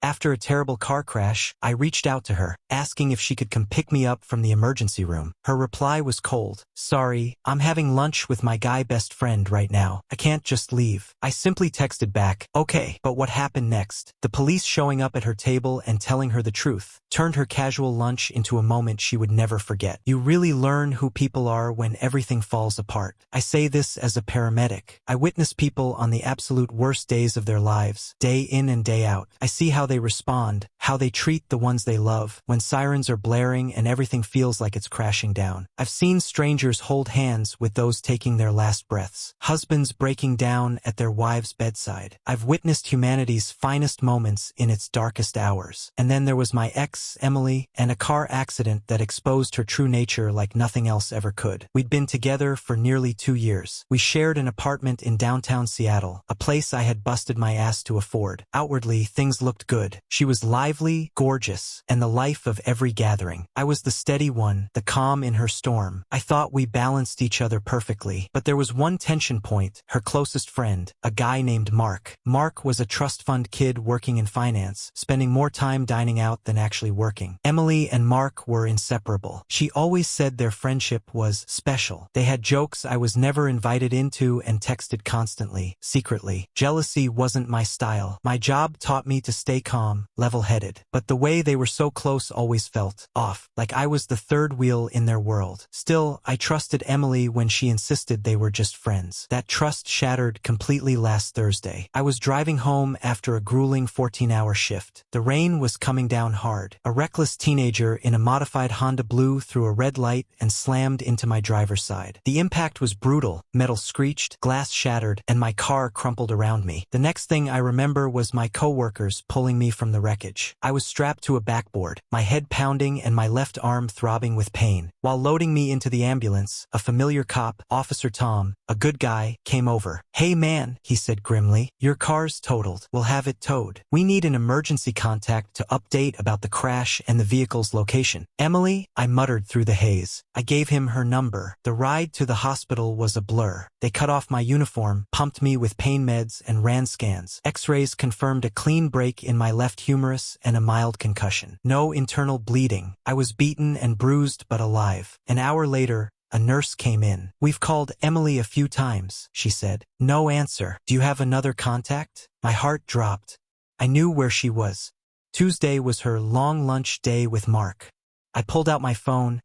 After a terrible car crash, I reached out to her, asking if she could come pick me up from the emergency room. Her reply was cold. Sorry, I'm having lunch with my guy best friend right now. I can't just leave. I simply texted back, okay, but what happened next? The police showing up at her table and telling her the truth turned her casual lunch into a moment she would never forget. You really learn who people are when everything falls apart. I say this as a paramedic. I witness people on the absolute worst days of their lives, day in and day out. I see how they respond, how they treat the ones they love, when sirens are blaring and everything feels like it's crashing down. I've seen strangers hold hands with those taking their last breaths, husbands breaking down at their wives' bedside. I've witnessed humanity's finest moments in its darkest hours. And then there was my ex, Emily, and a car accident that exposed her true nature like nothing else ever could. We'd been together for nearly 2 years. We shared an apartment in downtown Seattle, a place I had busted my ass to afford. Outwardly, things looked good. She was lively, gorgeous, and the life of every gathering. I was the steady one, the calm in her storm. I thought we balanced each other perfectly. But there was one tension point: her closest friend, a guy named Mark. Mark was a trust fund kid working in finance, spending more time dining out than actually working. Emily and Mark were inseparable. She always said their friendship was special. They had jokes I was never invited into and texted constantly, secretly. Jealousy wasn't my style. My job taught me to stay calm, level-headed. But the way they were so close always felt off, like I was the third wheel in their world. Still, I trusted Emily when she insisted they were just friends. That trust shattered completely last Thursday. I was driving home after a grueling 14-hour shift. The rain was coming down hard. A reckless teenager in a modified Honda blew through a red light and slammed into my driver's side. The impact was brutal. Metal screeched, glass shattered, and my car crumpled around me. The next thing I remember was my coworkers pulling me from the wreckage. I was strapped to a backboard, my head pounding and my left arm throbbing with pain. While loading me into the ambulance, a familiar cop, Officer Tom, a good guy, came over. "Hey man," he said grimly, "your car's totaled. We'll have it towed. We need an emergency contact to update about the crash and the vehicle's location." "Emily," I muttered through the haze. I gave him her number. The ride to the hospital was a blur. They cut off my uniform, pumped me with pain meds, and ran scans. X-rays confirmed a clean break in my left humerus and a mild concussion. No internal bleeding. I was beaten and bruised but alive. An hour later, a nurse came in. "We've called Emily a few times," she said. "No answer. Do you have another contact?" My heart dropped. I knew where she was. Tuesday was her long lunch day with Mark. I pulled out my phone,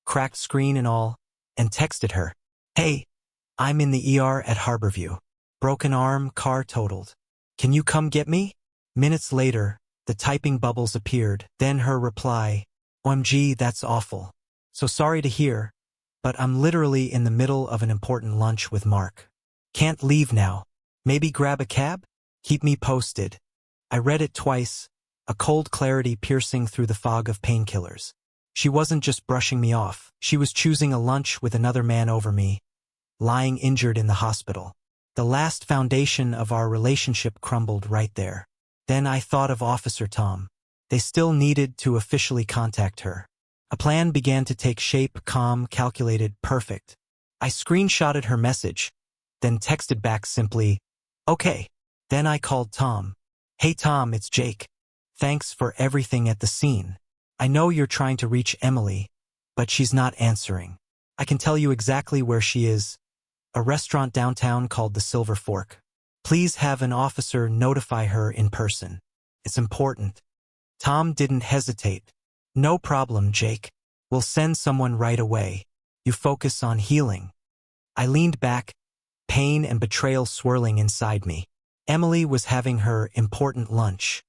cracked screen and all, and texted her. "Hey, I'm in the ER at Harborview. Broken arm, car totaled. Can you come get me?" Minutes later, the typing bubbles appeared. Then her reply, "OMG, that's awful. So sorry to hear, but I'm literally in the middle of an important lunch with Mark. Can't leave now. Maybe grab a cab? Keep me posted." I read it twice, a cold clarity piercing through the fog of painkillers. She wasn't just brushing me off. She was choosing a lunch with another man over me, lying injured in the hospital. The last foundation of our relationship crumbled right there. Then I thought of Officer Tom. They still needed to officially contact her. A plan began to take shape, calm, calculated, perfect. I screenshotted her message, then texted back simply, "Okay." Then I called Tom. "Hey Tom, it's Jake. Thanks for everything at the scene. I know you're trying to reach Emily, but she's not answering. I can tell you exactly where she is. A restaurant downtown called the Silver Fork. Please have an officer notify her in person. It's important." Tom didn't hesitate. "No problem, Jake. We'll send someone right away. You focus on healing." I leaned back, pain and betrayal swirling inside me. Emily was having her important lunch,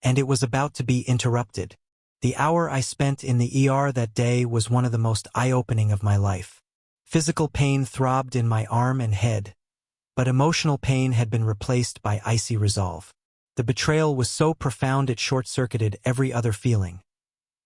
and it was about to be interrupted. The hour I spent in the ER that day was one of the most eye-opening of my life. Physical pain throbbed in my arm and head, but emotional pain had been replaced by icy resolve. The betrayal was so profound it short-circuited every other feeling.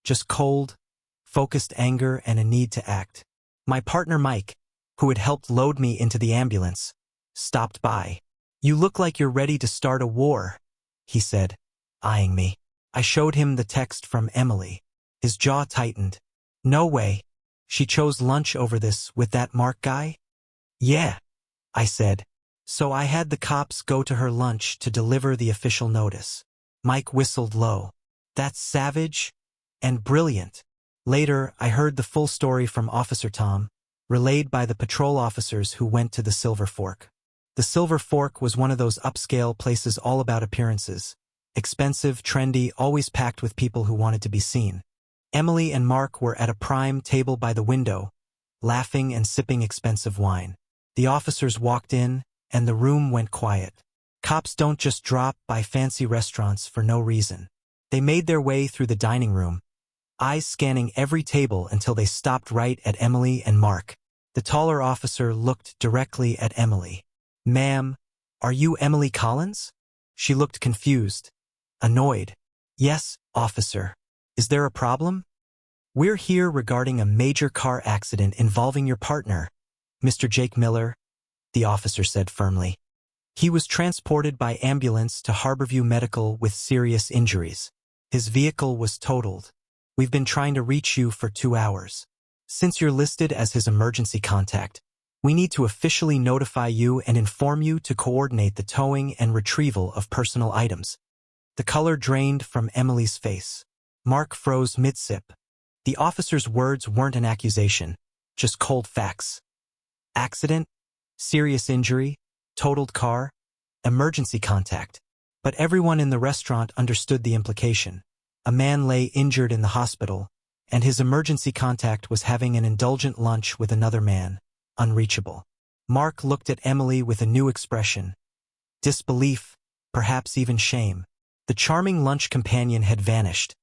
Just cold, focused anger and a need to act. My partner Mike, who had helped load me into the ambulance, stopped by. "You look like you're ready to start a war," he said, eyeing me. I showed him the text from Emily. His jaw tightened. "No way. She chose lunch over this with that Mark guy?" "Yeah," I said. So I had the cops go to her lunch to deliver the official notice. Mike whistled low. That's savage and brilliant. Later, I heard the full story from Officer Tom, relayed by the patrol officers who went to the Silver Fork. The Silver Fork was one of those upscale places all about appearances. Expensive, trendy, always packed with people who wanted to be seen. Emily and Mark were at a prime table by the window, laughing and sipping expensive wine. The officers walked in, and the room went quiet. Cops don't just drop by fancy restaurants for no reason. They made their way through the dining room, eyes scanning every table until they stopped right at Emily and Mark. The taller officer looked directly at Emily. "Ma'am, are you Emily Collins?" She looked confused, annoyed. "Yes, officer. Is there a problem?" "We're here regarding a major car accident involving your partner, Mr. Jake Miller," the officer said firmly. "He was transported by ambulance to Harborview Medical with serious injuries. His vehicle was totaled. We've been trying to reach you for 2 hours. Since you're listed as his emergency contact, we need to officially notify you and inform you to coordinate the towing and retrieval of personal items." The color drained from Emily's face. Mark froze mid-sip. The officer's words weren't an accusation, just cold facts. Accident, serious injury, totaled car, emergency contact. But everyone in the restaurant understood the implication. A man lay injured in the hospital, and his emergency contact was having an indulgent lunch with another man, unreachable. Mark looked at Emily with a new expression. Disbelief, perhaps even shame. The charming lunch companion had vanished,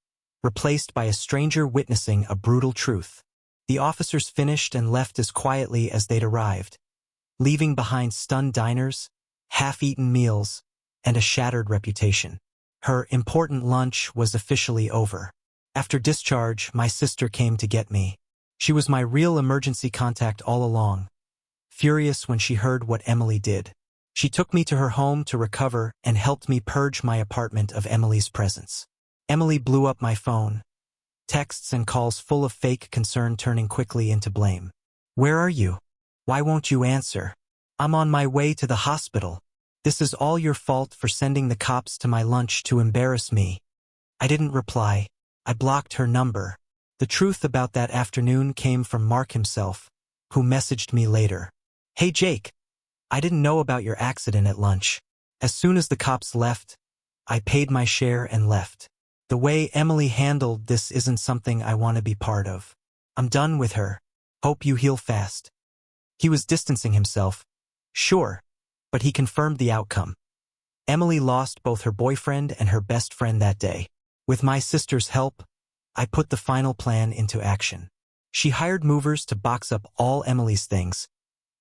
replaced by a stranger witnessing a brutal truth. The officers finished and left as quietly as they'd arrived, leaving behind stunned diners, half-eaten meals, and a shattered reputation. Her important lunch was officially over. After discharge, my sister came to get me. She was my real emergency contact all along. Furious when she heard what Emily did, she took me to her home to recover and helped me purge my apartment of Emily's presence. Emily blew up my phone, texts and calls full of fake concern turning quickly into blame. "Where are you? Why won't you answer? I'm on my way to the hospital. This is all your fault for sending the cops to my lunch to embarrass me." I didn't reply. I blocked her number. The truth about that afternoon came from Mark himself, who messaged me later. "Hey Jake, I didn't know about your accident at lunch. As soon as the cops left, I paid my share and left. The way Emily handled this isn't something I want to be part of. I'm done with her. Hope you heal fast." He was distancing himself. Sure, but he confirmed the outcome. Emily lost both her boyfriend and her best friend that day. With my sister's help, I put the final plan into action. She hired movers to box up all Emily's things,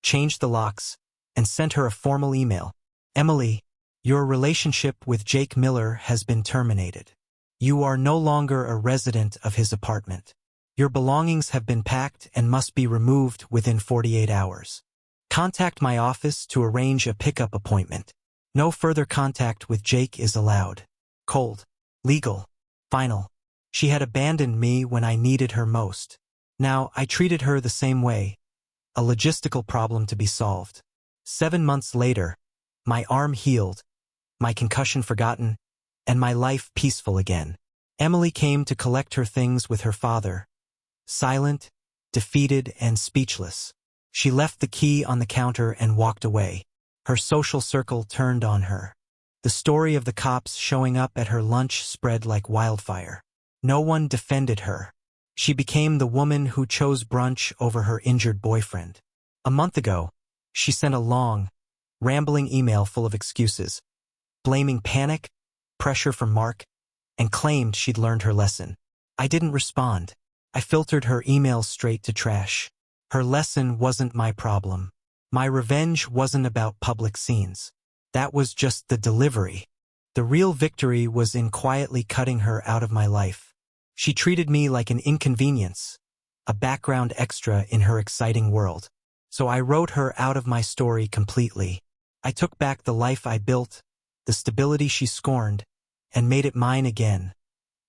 changed the locks, and sent her a formal email. "Emily, your relationship with Jake Miller has been terminated. You are no longer a resident of his apartment. Your belongings have been packed and must be removed within 48 hours. Contact my office to arrange a pickup appointment. No further contact with Jake is allowed." Cold, legal, final. She had abandoned me when I needed her most. Now I treated her the same way. A logistical problem to be solved. 7 months later, my arm healed, my concussion forgotten, and my life peaceful again. Emily came to collect her things with her father. Silent, defeated, and speechless. She left the key on the counter and walked away. Her social circle turned on her. The story of the cops showing up at her lunch spread like wildfire. No one defended her. She became the woman who chose brunch over her injured boyfriend. A month ago, she sent a long, rambling email full of excuses, blaming panic, pressure from Mark, and claimed she'd learned her lesson. I didn't respond. I filtered her emails straight to trash. Her lesson wasn't my problem. My revenge wasn't about public scenes. That was just the delivery. The real victory was in quietly cutting her out of my life. She treated me like an inconvenience, a background extra in her exciting world. So I wrote her out of my story completely. I took back the life I built, the stability she scorned, and made it mine again,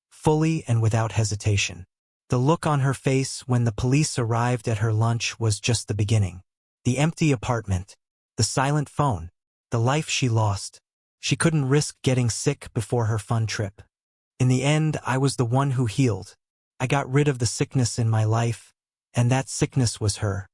fully and without hesitation. The look on her face when the police arrived at her lunch was just the beginning. The empty apartment, the silent phone, the life she lost. She couldn't risk getting sick before her fun trip. In the end, I was the one who healed. I got rid of the sickness in my life, and that sickness was her.